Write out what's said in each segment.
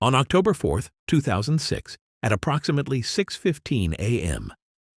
On October 4, 2006, at approximately 6:15 a.m.,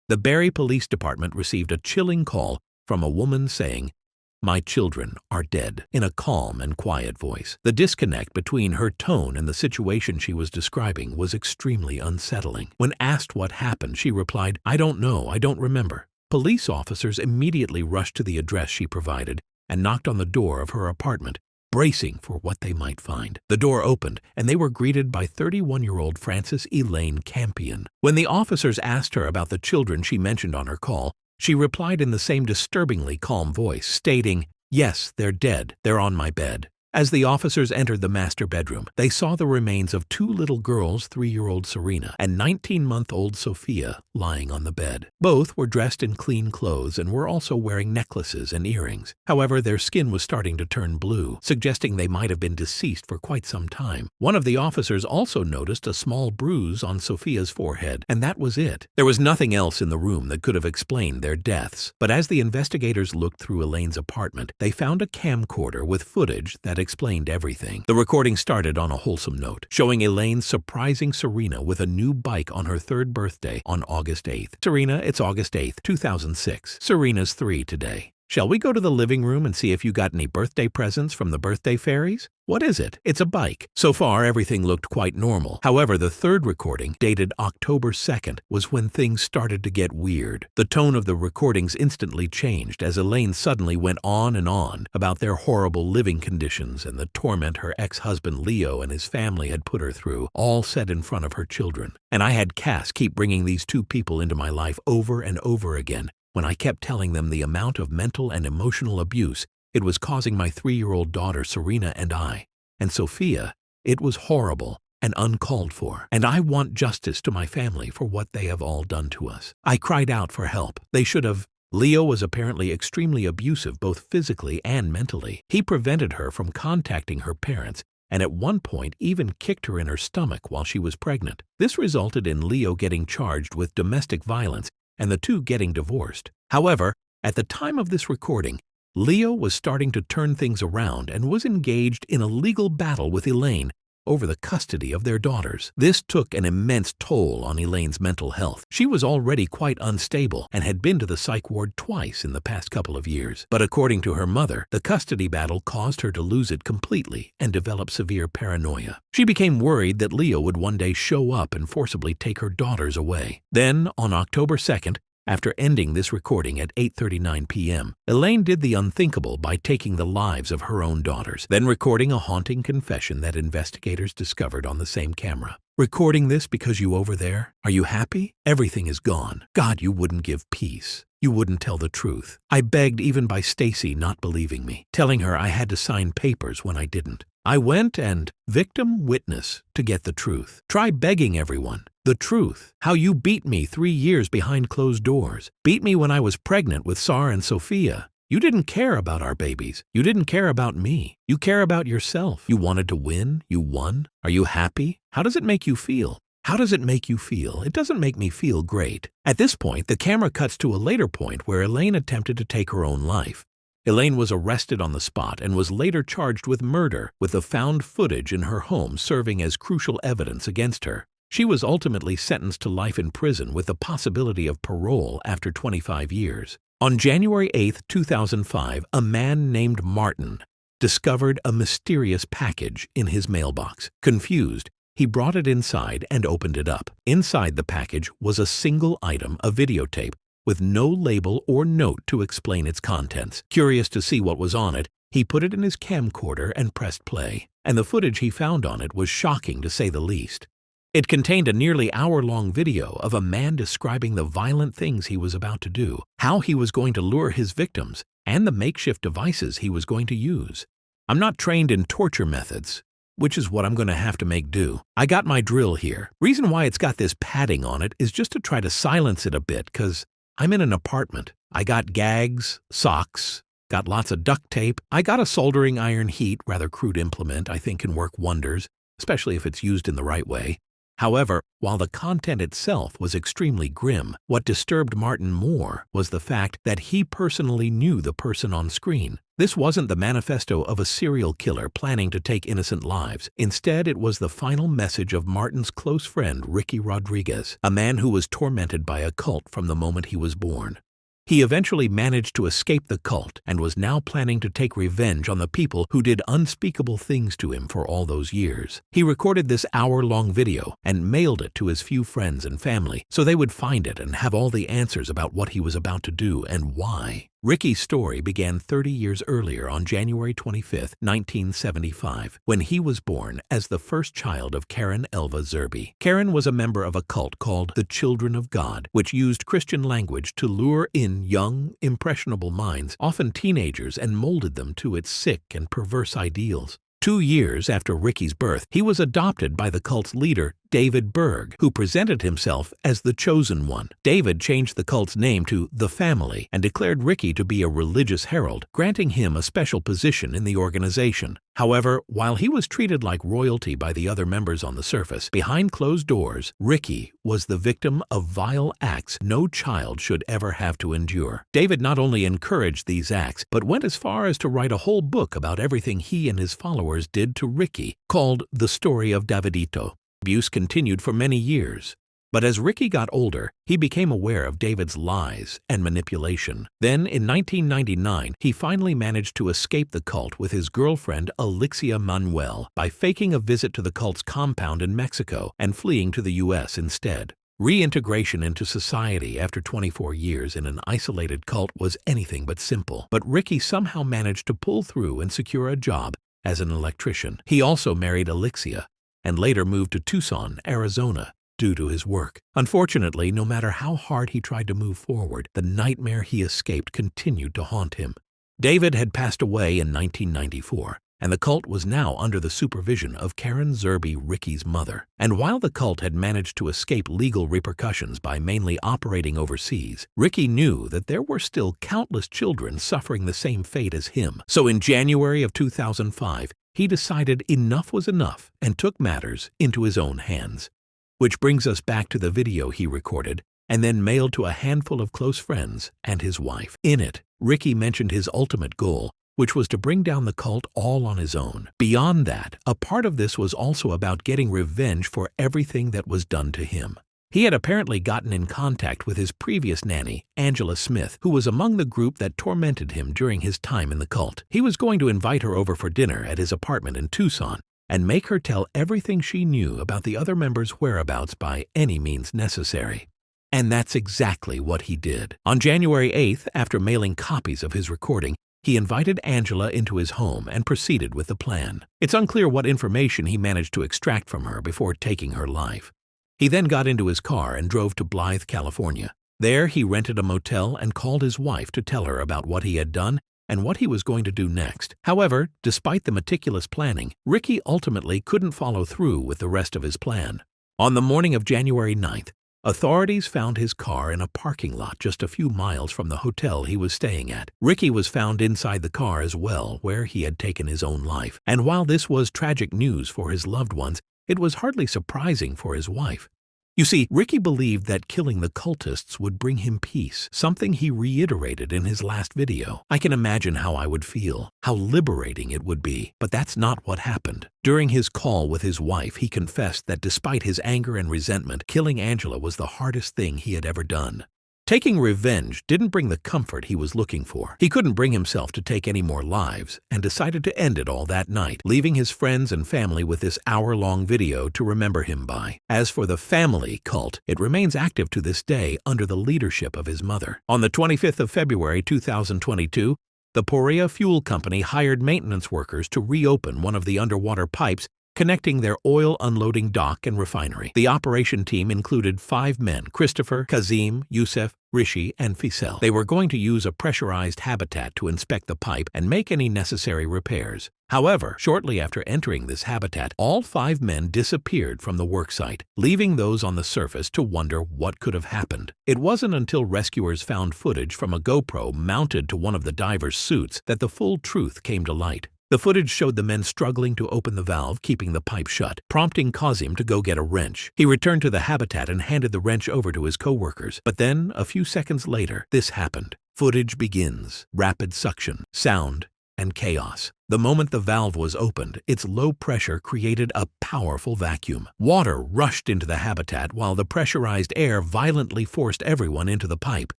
the Barrie Police Department received a chilling call from a woman saying, "My children are dead," in a calm and quiet voice. The disconnect between her tone and the situation she was describing was extremely unsettling. When asked what happened, she replied, "I don't know, I don't remember." Police officers immediately rushed to the address she provided and knocked on the door of her apartment, bracing for what they might find. The door opened, and they were greeted by 31-year-old Frances Elaine Campion. When the officers asked her about the children she mentioned on her call, she replied in the same disturbingly calm voice, stating, "Yes, they're dead. They're on my bed." As the officers entered the master bedroom, they saw the remains of two little girls, 3-year-old Serena and 19-month-old Sophia, lying on the bed. Both were dressed in clean clothes and were also wearing necklaces and earrings. However, their skin was starting to turn blue, suggesting they might have been deceased for quite some time. One of the officers also noticed a small bruise on Sophia's forehead, and that was it. There was nothing else in the room that could have explained their deaths. But as the investigators looked through Elaine's apartment, they found a camcorder with footage that explained everything. The recording started on a wholesome note, showing Elaine surprising Serena with a new bike on her 3rd birthday on August 8th. "Serena, it's August 8th, 2006. Serena's 3 today. Shall we go to the living room and see if you got any birthday presents from the birthday fairies? What is it? It's a bike." So far, everything looked quite normal. However, the 3rd recording, dated October 2nd, was when things started to get weird. The tone of the recordings instantly changed as Elaine suddenly went on and on about their horrible living conditions and the torment her ex-husband Leo and his family had put her through, all said in front of her children. "And I had Cass keep bringing these two people into my life over and over again. When I kept telling them the amount of mental and emotional abuse it was causing my 3-year-old daughter Serena and I, and Sophia, it was horrible and uncalled for, and I want justice to my family for what they have all done to us. I cried out for help. They should have." Leo was apparently extremely abusive both physically and mentally. He prevented her from contacting her parents and at one point even kicked her in her stomach while she was pregnant. This resulted in Leo getting charged with domestic violence and the two getting divorced. However, at the time of this recording, Leo was starting to turn things around and was engaged in a legal battle with Elaine over the custody of their daughters. This took an immense toll on Elaine's mental health. She was already quite unstable and had been to the psych ward twice in the past couple of years. But according to her mother, the custody battle caused her to lose it completely and develop severe paranoia. She became worried that Leo would one day show up and forcibly take her daughters away. Then, on October 2nd, after ending this recording at 8:39 p.m., Elaine did the unthinkable by taking the lives of her own daughters, then recording a haunting confession that investigators discovered on the same camera. "Recording this because you over there? Are you happy? Everything is gone. God, you wouldn't give peace. You wouldn't tell the truth. I begged even by Stacy not believing me, telling her I had to sign papers when I didn't. I went and victim witness to get the truth. Try begging everyone. The truth. How you beat me 3 years behind closed doors. Beat me when I was pregnant with Sar and Sophia. You didn't care about our babies. You didn't care about me. You care about yourself. You wanted to win. You won. Are you happy? How does it make you feel? How does it make you feel? It doesn't make me feel great." At this point, the camera cuts to a later point where Elaine attempted to take her own life. Elaine was arrested on the spot and was later charged with murder, with the found footage in her home serving as crucial evidence against her. She was ultimately sentenced to life in prison with the possibility of parole after 25 years. On January 8, 2005, a man named Martin discovered a mysterious package in his mailbox. Confused, he brought it inside and opened it up. Inside the package was a single item, a videotape, with no label or note to explain its contents. Curious to see what was on it, he put it in his camcorder and pressed play. And the footage he found on it was shocking to say the least. It contained a nearly hour-long video of a man describing the violent things he was about to do, how he was going to lure his victims, and the makeshift devices he was going to use. "I'm not trained in torture methods, which is what I'm going to have to make do. I got my drill here. Reason why it's got this padding on it is just to try to silence it a bit, 'cause I'm in an apartment. I got gags, socks, got lots of duct tape. I got a soldering iron heat, rather crude implement I think can work wonders, especially if it's used in the right way." However, while the content itself was extremely grim, what disturbed Martin more was the fact that he personally knew the person on screen. This wasn't the manifesto of a serial killer planning to take innocent lives. Instead, it was the final message of Martin's close friend Ricky Rodriguez, a man who was tormented by a cult from the moment he was born. He eventually managed to escape the cult and was now planning to take revenge on the people who did unspeakable things to him for all those years. He recorded this hour-long video and mailed it to his few friends and family so they would find it and have all the answers about what he was about to do and why. Ricky's story began 30 years earlier on January 25, 1975, when he was born as the first child of Karen Elva Zerby. Karen was a member of a cult called the Children of God, which used Christian language to lure in young, impressionable minds, often teenagers, and molded them to its sick and perverse ideals. 2 years after Ricky's birth, he was adopted by the cult's leader, David Berg, who presented himself as the Chosen One. David changed the cult's name to The Family and declared Ricky to be a religious herald, granting him a special position in the organization. However, while he was treated like royalty by the other members on the surface, behind closed doors, Ricky was the victim of vile acts no child should ever have to endure. David not only encouraged these acts, but went as far as to write a whole book about everything he and his followers did to Ricky, called The Story of Davidito. Abuse continued for many years. But as Ricky got older, he became aware of David's lies and manipulation. Then, in 1999, he finally managed to escape the cult with his girlfriend Alexia Manuel by faking a visit to the cult's compound in Mexico and fleeing to the U.S. instead. Reintegration into society after 24 years in an isolated cult was anything but simple, but Ricky somehow managed to pull through and secure a job as an electrician. He also married Alexia and later moved to Tucson, Arizona, due to his work. Unfortunately, no matter how hard he tried to move forward, the nightmare he escaped continued to haunt him. David had passed away in 1994, and the cult was now under the supervision of Karen Zerby, Ricky's mother. And while the cult had managed to escape legal repercussions by mainly operating overseas, Ricky knew that there were still countless children suffering the same fate as him. So in January of 2005, he decided enough was enough and took matters into his own hands. Which brings us back to the video he recorded and then mailed to a handful of close friends and his wife. In it, Ricky mentioned his ultimate goal, which was to bring down the cult all on his own. Beyond that, a part of this was also about getting revenge for everything that was done to him. He had apparently gotten in contact with his previous nanny, Angela Smith, who was among the group that tormented him during his time in the cult. He was going to invite her over for dinner at his apartment in Tucson and make her tell everything she knew about the other members' whereabouts by any means necessary. And that's exactly what he did. On January 8th, after mailing copies of his recording, he invited Angela into his home and proceeded with the plan. It's unclear what information he managed to extract from her before taking her life. He then got into his car and drove to Blythe, California. There, he rented a motel and called his wife to tell her about what he had done and what he was going to do next. However, despite the meticulous planning, Ricky ultimately couldn't follow through with the rest of his plan. On the morning of January 9th, authorities found his car in a parking lot just a few miles from the hotel he was staying at. Ricky was found inside the car as well, where he had taken his own life. And while this was tragic news for his loved ones, it was hardly surprising for his wife. You see, Ricky believed that killing the cultists would bring him peace, something he reiterated in his last video. I can imagine how I would feel, how liberating it would be, but that's not what happened. During his call with his wife, he confessed that despite his anger and resentment, killing Angela was the hardest thing he had ever done. Taking revenge didn't bring the comfort he was looking for. He couldn't bring himself to take any more lives and decided to end it all that night, leaving his friends and family with this hour-long video to remember him by. As for the family cult, it remains active to this day under the leadership of his mother. On the 25th of February 2022, the Porea Fuel Company hired maintenance workers to reopen one of the underwater pipes connecting their oil unloading dock and refinery. The operation team included 5 men: Christopher, Kazim, Youssef, Rishi, and Faisal. They were going to use a pressurized habitat to inspect the pipe and make any necessary repairs. However, shortly after entering this habitat, all 5 men disappeared from the worksite, leaving those on the surface to wonder what could have happened. It wasn't until rescuers found footage from a GoPro mounted to one of the divers' suits that the full truth came to light. The footage showed the men struggling to open the valve, keeping the pipe shut, prompting Kazim to go get a wrench. He returned to the habitat and handed the wrench over to his co-workers. But then, a few seconds later, this happened. Footage begins. Rapid suction. Sound and chaos. The moment the valve was opened, its low pressure created a powerful vacuum. Water rushed into the habitat while the pressurized air violently forced everyone into the pipe.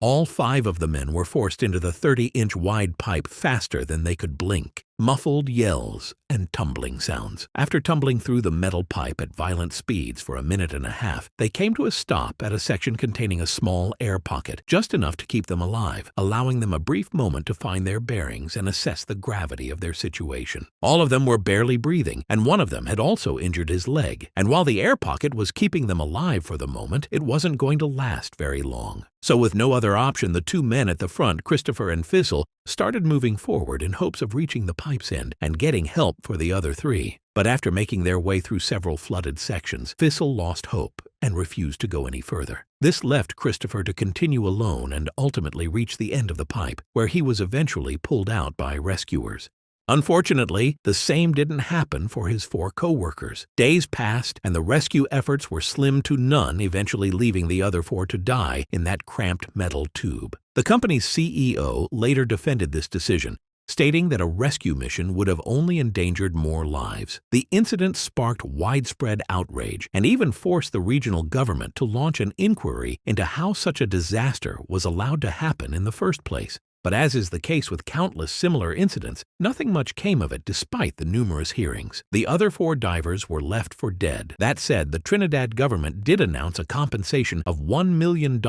All 5 of the men were forced into the 30-inch wide pipe faster than they could blink. Muffled yells and tumbling sounds. After tumbling through the metal pipe at violent speeds for a minute and a half, they came to a stop at a section containing a small air pocket, just enough to keep them alive, allowing them a brief moment to find their bearings and assess the gravity of their situation. All of them were barely breathing, and one of them had also injured his leg. And while the air pocket was keeping them alive for the moment, it wasn't going to last very long. So with no other option, the 2 men at the front, Christopher and Fizzle, started moving forward in hopes of reaching the pipe's end and getting help for the other 3. But after making their way through several flooded sections, Fizzle lost hope and refused to go any further. This left Christopher to continue alone and ultimately reach the end of the pipe, where he was eventually pulled out by rescuers. Unfortunately, the same didn't happen for his 4 co-workers. Days passed, and the rescue efforts were slim to none, eventually leaving the other 4 to die in that cramped metal tube. The company's CEO later defended this decision, stating that a rescue mission would have only endangered more lives. The incident sparked widespread outrage and even forced the regional government to launch an inquiry into how such a disaster was allowed to happen in the first place. But as is the case with countless similar incidents, nothing much came of it despite the numerous hearings. The other 4 divers were left for dead. That said, the Trinidad government did announce a compensation of $1 million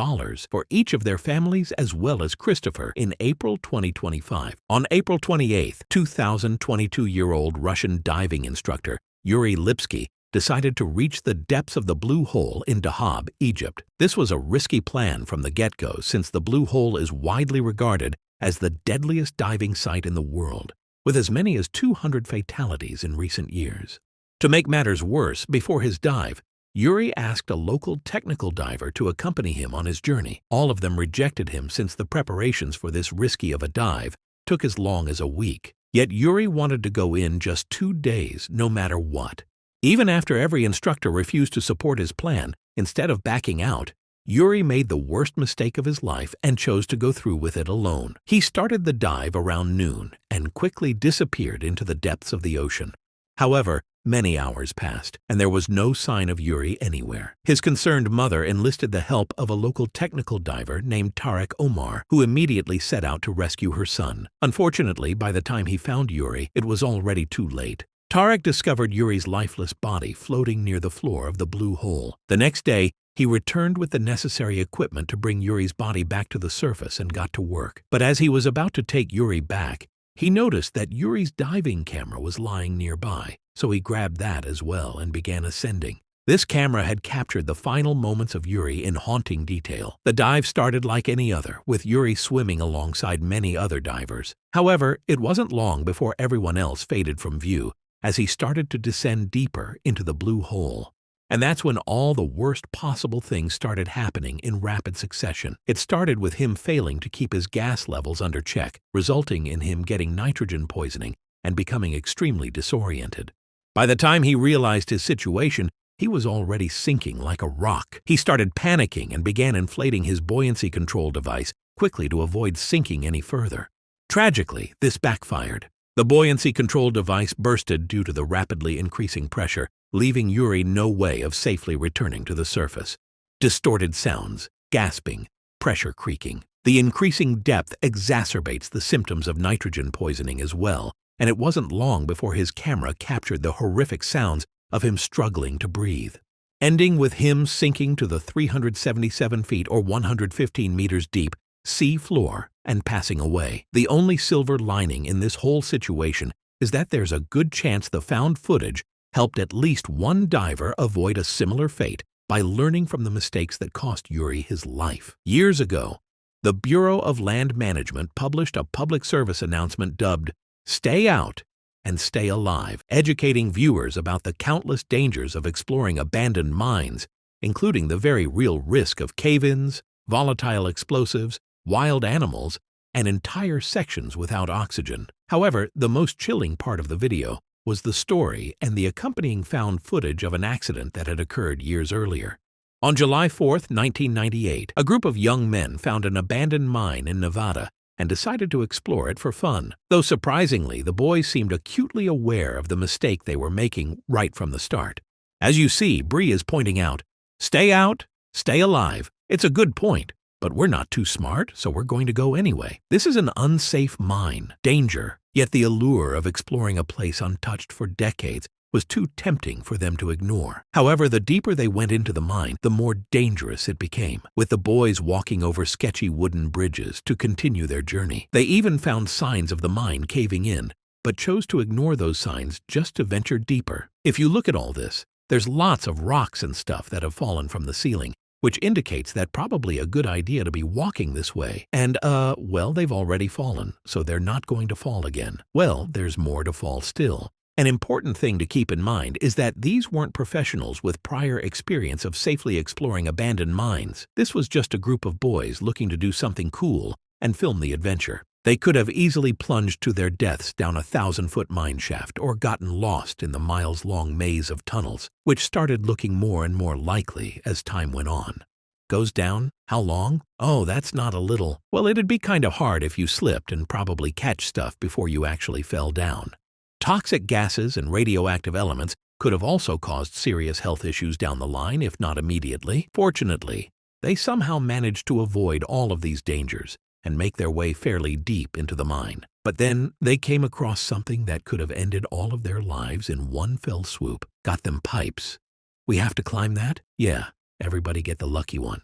for each of their families as well as Christopher in April 2025. On April 28th, 2022-year-old Russian diving instructor Yuri Lipsky decided to reach the depths of the Blue Hole in Dahab, Egypt. This was a risky plan from the get-go, since the Blue Hole is widely regarded as the deadliest diving site in the world, with as many as 200 fatalities in recent years. To make matters worse, before his dive, Yuri asked a local technical diver to accompany him on his journey. All of them rejected him since the preparations for this risky of a dive took as long as a week. Yet Yuri wanted to go in just 2 days, no matter what. Even after every instructor refused to support his plan, instead of backing out, Yuri made the worst mistake of his life and chose to go through with it alone. He started the dive around noon and quickly disappeared into the depths of the ocean. However, many hours passed, and there was no sign of Yuri anywhere. His concerned mother enlisted the help of a local technical diver named Tarek Omar, who immediately set out to rescue her son. Unfortunately, by the time he found Yuri, it was already too late. Tarek discovered Yuri's lifeless body floating near the floor of the Blue Hole. The next day, he returned with the necessary equipment to bring Yuri's body back to the surface and got to work. But as he was about to take Yuri back, he noticed that Yuri's diving camera was lying nearby, so he grabbed that as well and began ascending. This camera had captured the final moments of Yuri in haunting detail. The dive started like any other, with Yuri swimming alongside many other divers. However, it wasn't long before everyone else faded from view, as he started to descend deeper into the Blue Hole. And that's when all the worst possible things started happening in rapid succession. It started with him failing to keep his gas levels under check, resulting in him getting nitrogen poisoning and becoming extremely disoriented. By the time he realized his situation, he was already sinking like a rock. He started panicking and began inflating his buoyancy control device quickly to avoid sinking any further. Tragically, this backfired. The buoyancy control device bursted due to the rapidly increasing pressure, leaving Yuri no way of safely returning to the surface. Distorted sounds, gasping, pressure creaking. The increasing depth exacerbates the symptoms of nitrogen poisoning as well, and it wasn't long before his camera captured the horrific sounds of him struggling to breathe, ending with him sinking to the 377 feet or 115 meters deep sea floor and passing away. The only silver lining in this whole situation is that there's a good chance the found footage helped at least one diver avoid a similar fate by learning from the mistakes that cost Yuri his life. Years ago, the Bureau of Land Management published a public service announcement dubbed "Stay Out and Stay Alive," educating viewers about the countless dangers of exploring abandoned mines, including the very real risk of cave-ins, volatile explosives, wild animals, and entire sections without oxygen. However, the most chilling part of the video was the story and the accompanying found footage of an accident that had occurred years earlier. On July 4, 1998, a group of young men found an abandoned mine in Nevada and decided to explore it for fun. Though surprisingly, the boys seemed acutely aware of the mistake they were making right from the start. As you see, Bree is pointing out, "Stay out, stay alive." It's a good point, but we're not too smart, so we're going to go anyway. This is an unsafe mine, danger, yet the allure of exploring a place untouched for decades was too tempting for them to ignore. However, the deeper they went into the mine, the more dangerous it became, with the boys walking over sketchy wooden bridges to continue their journey. They even found signs of the mine caving in, but chose to ignore those signs just to venture deeper. If you look at all this, there's lots of rocks and stuff that have fallen from the ceiling, which indicates that probably a good idea to be walking this way. And, well, they've already fallen, so they're not going to fall again. Well, there's more to fall still. An important thing to keep in mind is that these weren't professionals with prior experience of safely exploring abandoned mines. This was just a group of boys looking to do something cool and film the adventure. They could have easily plunged to their deaths down a 1,000-foot mine shaft or gotten lost in the miles-long maze of tunnels, which started looking more and more likely as time went on. Goes down? How long? Oh, that's not a little. Well, it'd be kind of hard if you slipped and probably catch stuff before you actually fell down. Toxic gases and radioactive elements could have also caused serious health issues down the line, if not immediately. Fortunately, they somehow managed to avoid all of these dangers and make their way fairly deep into the mine. But then they came across something that could have ended all of their lives in one fell swoop. Got them pipes. We have to climb that? Yeah, everybody get the lucky one.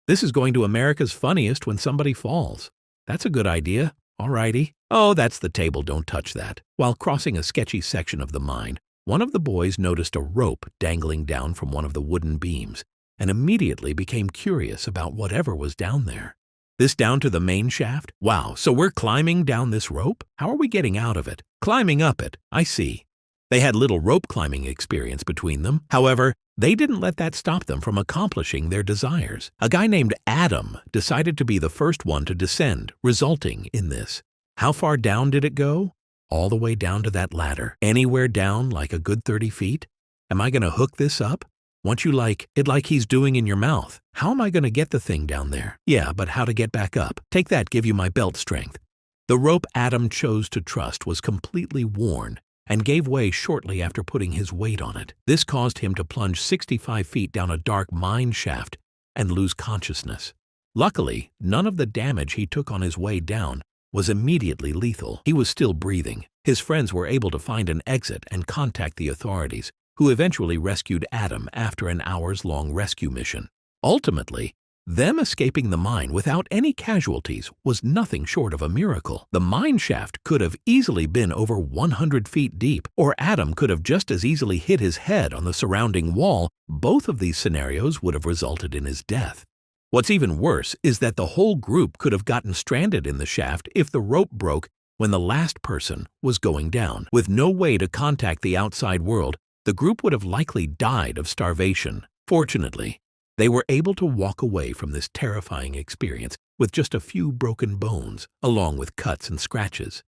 This is going to America's Funniest When Somebody Falls. That's a good idea. Alrighty. Oh, that's the table, don't touch that. While crossing a sketchy section of the mine, one of the boys noticed a rope dangling down from one of the wooden beams and immediately became curious about whatever was down there. This down to the main shaft? Wow, so we're climbing down this rope? How are we getting out of it? Climbing up it, I see. They had little rope climbing experience between them. However, they didn't let that stop them from accomplishing their desires. A guy named Adam decided to be the first one to descend, resulting in this. How far down did it go? All the way down to that ladder. Anywhere down, like a good 30 feet? Am I going to hook this up? Want you like he's doing in your mouth. How am I going to get the thing down there? Yeah, but how to get back up? Take that, give you my belt strength. The rope Adam chose to trust was completely worn and gave way shortly after putting his weight on it. This caused him to plunge 65 feet down a dark mine shaft and lose consciousness. Luckily, none of the damage he took on his way down was immediately lethal. He was still breathing. His friends were able to find an exit and contact the authorities, who eventually rescued Adam after an hours-long rescue mission. Ultimately, them escaping the mine without any casualties was nothing short of a miracle. The mine shaft could have easily been over 100 feet deep, or Adam could have just as easily hit his head on the surrounding wall. Both of these scenarios would have resulted in his death. What's even worse is that the whole group could have gotten stranded in the shaft if the rope broke when the last person was going down. With no way to contact the outside world, the group would have likely died of starvation. Fortunately, they were able to walk away from this terrifying experience with just a few broken bones, along with cuts and scratches.